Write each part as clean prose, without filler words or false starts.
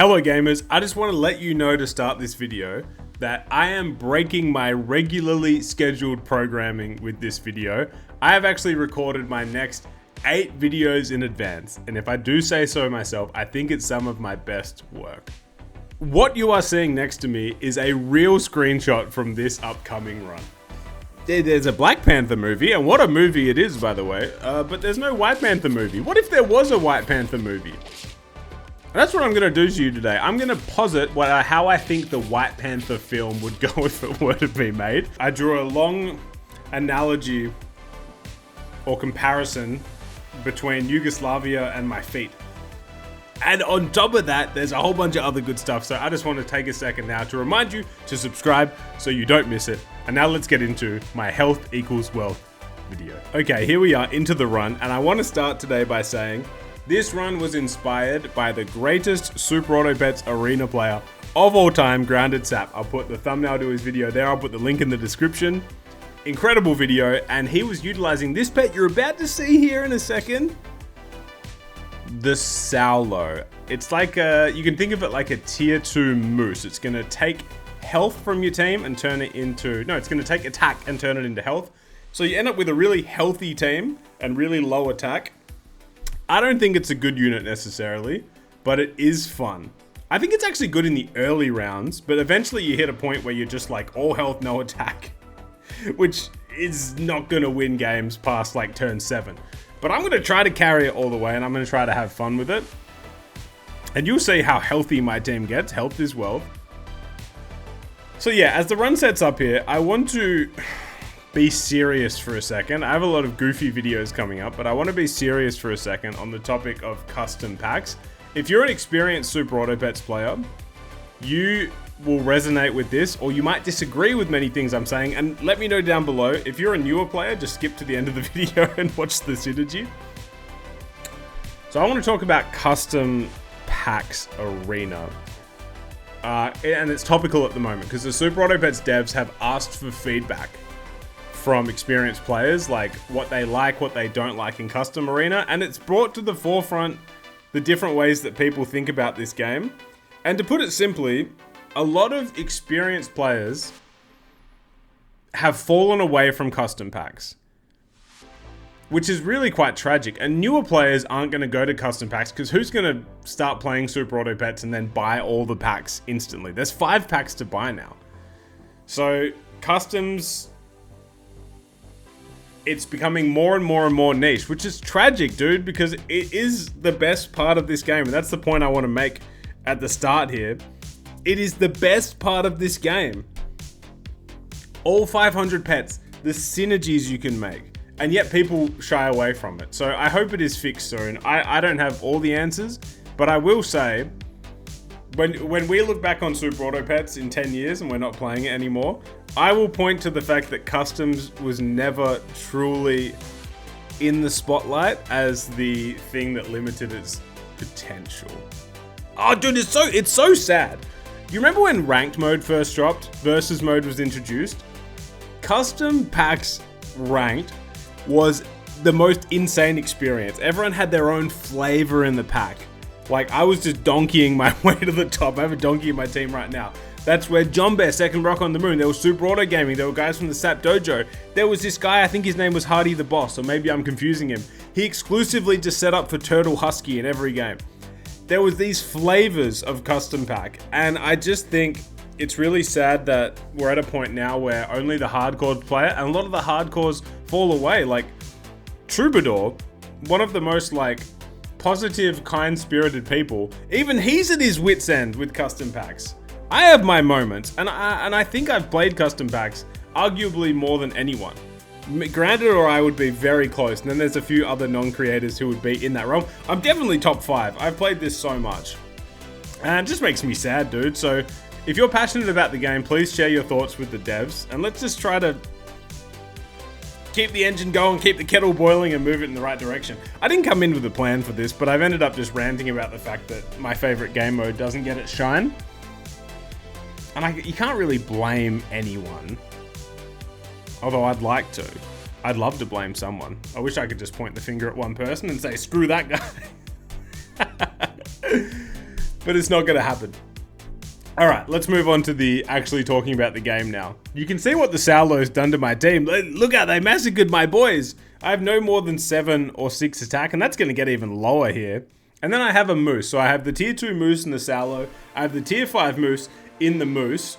Hello gamers, I just want to let you know to start this video that I am breaking my regularly scheduled programming with this video. I have actually recorded my next 8 videos in advance, and if I do say so myself, I think it's some of my best work. What you are seeing next to me is a real screenshot from this upcoming run. There's a Black Panther movie, and what a movie it is, by the way, but there's no White Panther movie. What if there was a White Panther movie? That's what I'm going to do to you today. I'm going to posit how I think the White Panther film would go if it were to be made. I drew a long analogy or comparison between Yugoslavia and my feet. And on top of that, there's a whole bunch of other good stuff. So I just want to take a second now to remind you to subscribe so you don't miss it. And now let's get into my health equals wealth video. Okay, here we are into the run. And I want to start today by saying this run was inspired by the greatest Super Auto Pets arena player of all time, Grounded Sap. I'll put the thumbnail to his video there. I'll put the link in the description. Incredible video. And he was utilizing this pet you're about to see here in a second. The Saulo. It's like you can think of it like a tier 2 moose. It's going to take health from your team and turn it into, no, it's going to take attack and turn it into health. So you end up with a really healthy team and really low attack. I don't think it's a good unit necessarily, but it is fun. I think it's actually good in the early rounds, but eventually you hit a point where you're just like all health, no attack, which is not going to win games past like turn 7. But I'm going to try to carry it all the way, and I'm going to try to have fun with it. And you'll see how healthy my team gets. Health is wealth. So yeah, as the run sets up here, I want to be serious for a second. I have a lot of goofy videos coming up, but I want to be serious for a second on the topic of custom packs. If you're an experienced Super Auto Pets player, you will resonate with this, or you might disagree with many things I'm saying, and let me know down below. If you're a newer player, just skip to the end of the video and watch the synergy. So I want to talk about custom packs arena. And it's topical at the moment because the Super Auto Pets devs have asked for feedback from experienced players, like what they like, what they don't like in custom arena, and it's brought to the forefront the different ways that people think about this game. And to put it simply, a lot of experienced players have fallen away from custom packs, which is really quite tragic. And newer players aren't going to go to custom packs because who's going to start playing Super Auto Pets and then buy all the packs instantly? There's 5 packs to buy now. So customs, it's becoming more and more and more niche, which is tragic, dude, because it is the best part of this game. And that's the point I want to make at the start here. It is the best part of this game. All 500 pets, the synergies you can make, and yet people shy away from it. So I hope it is fixed soon. I don't have all the answers, but I will say, when we look back on Super Auto Pets in 10 years and we're not playing it anymore, I will point to the fact that customs was never truly in the spotlight as the thing that limited its potential. Oh, dude, it's so sad. You remember when ranked mode first dropped, versus mode was introduced? Custom packs ranked was the most insane experience. Everyone had their own flavor in the pack. Like, I was just donkeying my way to the top. I have a donkey in my team right now. That's where John Bear, Second Rock on the Moon. There was Super Auto Gaming. There were guys from the Sap Dojo. There was this guy, I think his name was Hardy the Boss, or maybe I'm confusing him. He exclusively just set up for Turtle Husky in every game. There was these flavors of custom pack, and I just think it's really sad that we're at a point now where only the hardcore player, and a lot of the hardcores fall away. Like Troubadour, one of the most like positive, kind-spirited people, even he's at his wit's end with custom packs. I have my moments, and I think I've played custom packs arguably more than anyone. Grounded or I would be very close, and then there's a few other non-creators who would be in that realm. I'm definitely top 5. I've played this so much, and it just makes me sad, dude. So if you're passionate about the game, please share your thoughts with the devs, and let's just try to keep the engine going, keep the kettle boiling, and move it in the right direction. I didn't come in with a plan for this, but I've ended up just ranting about the fact that my favorite game mode doesn't get its shine. And you can't really blame anyone. Although I'd like to. I'd love to blame someone. I wish I could just point the finger at one person and say, screw that guy. But it's not going to happen. All right, let's move on to the actually talking about the game now. You can see what the Saulo's done to my team. Look how they massacred my boys. I have no more than 7 or 6 attack, and that's going to get even lower here. And then I have a Moose. So I have the tier 2 Moose in the Saulo. I have the tier 5 Moose in the Moose.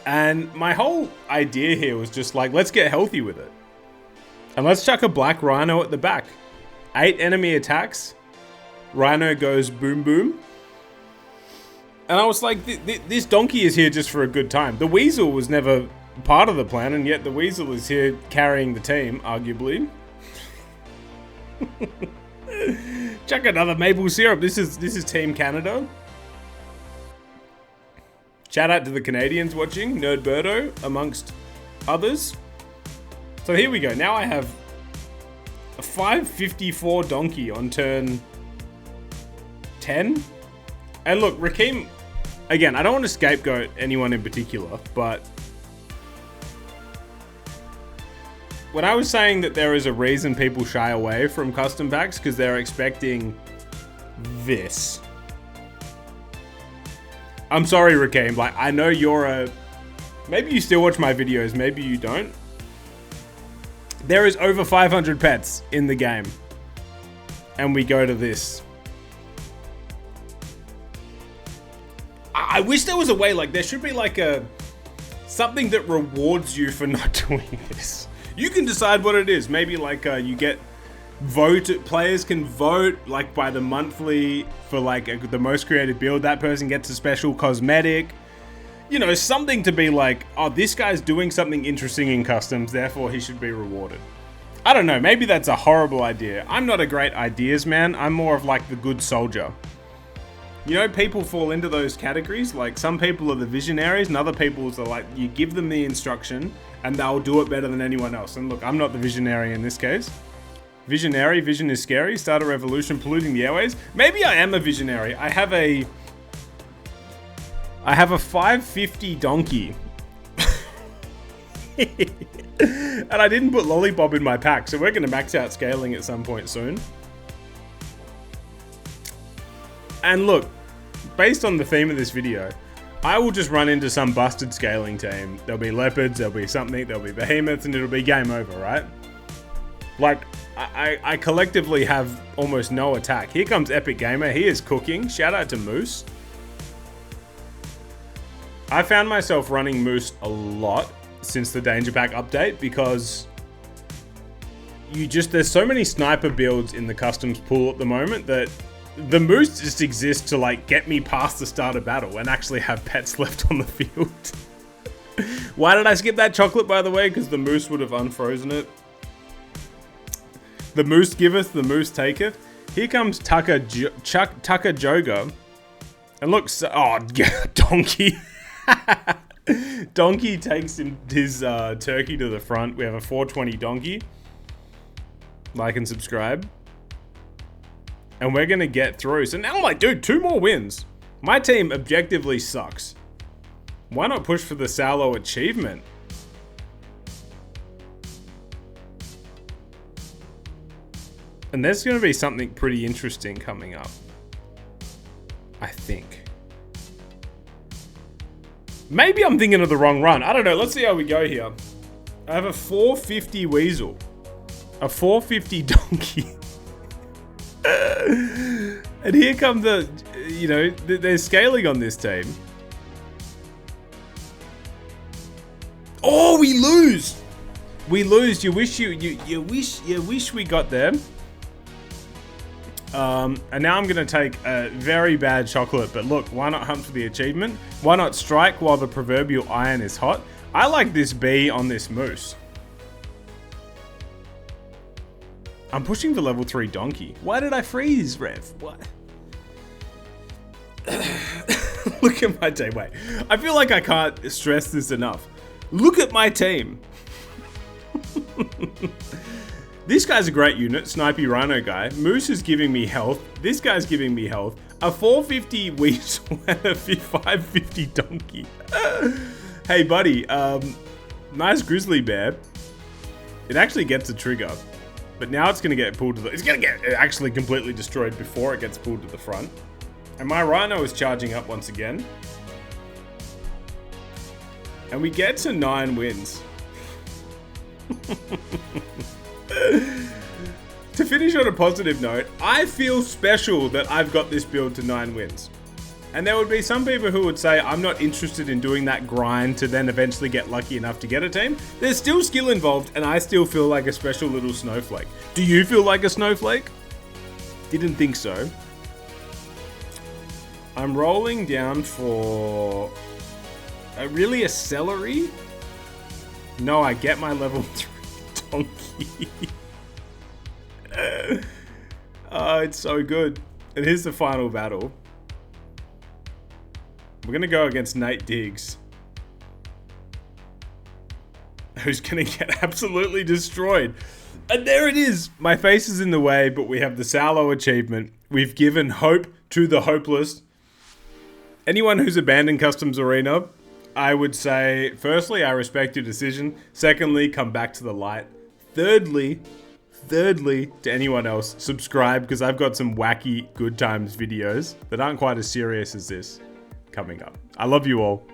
And my whole idea here was just like, let's get healthy with it. And let's chuck a Black Rhino at the back. 8 enemy attacks. Rhino goes boom boom. And I was like, this donkey is here just for a good time. The Weasel was never part of the plan, and yet the Weasel is here carrying the team, arguably. Chuck another maple syrup. This is Team Canada. Shout out to the Canadians watching, Nerdberto, amongst others. So here we go. Now I have a 554 donkey on turn 10. And look, Rakim, again, I don't want to scapegoat anyone in particular, but when I was saying that there is a reason people shy away from custom packs because they're expecting this. I'm sorry, Rakim, like, I know you're a... Maybe you still watch my videos, maybe you don't. There is over 500 pets in the game. And we go to this. I wish there was a way, like, there should be like something that rewards you for not doing this. You can decide what it is. Maybe like you get players can vote like by the monthly for like the most creative build. That person gets a special cosmetic. You know, something to be like, oh, this guy's doing something interesting in customs, therefore he should be rewarded. I don't know, maybe that's a horrible idea. I'm not a great ideas man. I'm more of like the good soldier. You know, people fall into those categories. Like some people are the visionaries and other people are like, you give them the instruction and they'll do it better than anyone else. And look, I'm not the visionary in this case. Visionary, vision is scary, start a revolution, polluting the airways. Maybe I am a visionary. I have a 550 donkey. And I didn't put Lollipop in my pack, so we're going to max out scaling at some point soon. And look, based on the theme of this video, I will just run into some busted scaling team. There'll be leopards, there'll be something, there'll be behemoths, and it'll be game over, right? Like, I collectively have almost no attack. Here comes Epic Gamer. He is cooking. Shout out to Moose. I found myself running Moose a lot since the Danger Pack update because there's so many sniper builds in the customs pool at the moment that the Moose just exists to like get me past the start of battle and actually have pets left on the field. Why did I skip that chocolate, by the way? Because the Moose would have unfrozen it. The Moose giveth, the Moose taketh. Here comes Tucker Joga. And look, oh, Donkey. Donkey takes his turkey to the front. We have a 420 Donkey. Like and subscribe. And we're going to get through. So now I'm like, dude, 2 more wins. My team objectively sucks. Why not push for the Saulo achievement? And there's going to be something pretty interesting coming up. I think. Maybe I'm thinking of the wrong run. I don't know. Let's see how we go here. I have a 450 Weasel. A 450 Donkey. And here come the, you know, they're scaling on this team. Oh, we lose. We lose. You wish we got there. And now I'm going to take a very bad chocolate, but look, why not hunt for the achievement? Why not strike while the proverbial iron is hot? I like this bee on this Moose. I'm pushing for level 3 Donkey. Why did I freeze, Rev? What? Look at my team. Wait, I feel like I can't stress this enough. Look at my team. This guy's a great unit, Snipey Rhino guy. Moose is giving me health. This guy's giving me health. A 450 Weasel and a 550 Donkey. Hey, buddy. Nice Grizzly Bear. It actually gets a trigger. But now it's going to get pulled to the... It's going to get actually completely destroyed before it gets pulled to the front. And my Rhino is charging up once again. And we get to 9 wins. To finish on a positive note, I feel special that I've got this build to 9 wins. And there would be some people who would say, I'm not interested in doing that grind to then eventually get lucky enough to get a team. There's still skill involved, and I still feel like a special little snowflake. Do you feel like a snowflake? Didn't think so. I'm rolling down for really a celery? No, I get my level 3 donkey. Oh, it's so good. And here's the final battle. We're gonna go against Nate Diggs, who's gonna get absolutely destroyed. And there it is. My face is in the way, but we have the Sallow achievement. We've given hope to the hopeless. Anyone who's abandoned Customs Arena, I would say, firstly, I respect your decision. Secondly, come back to the light. Thirdly, to anyone else, subscribe, because I've got some wacky good times videos that aren't quite as serious as this coming up. I love you all.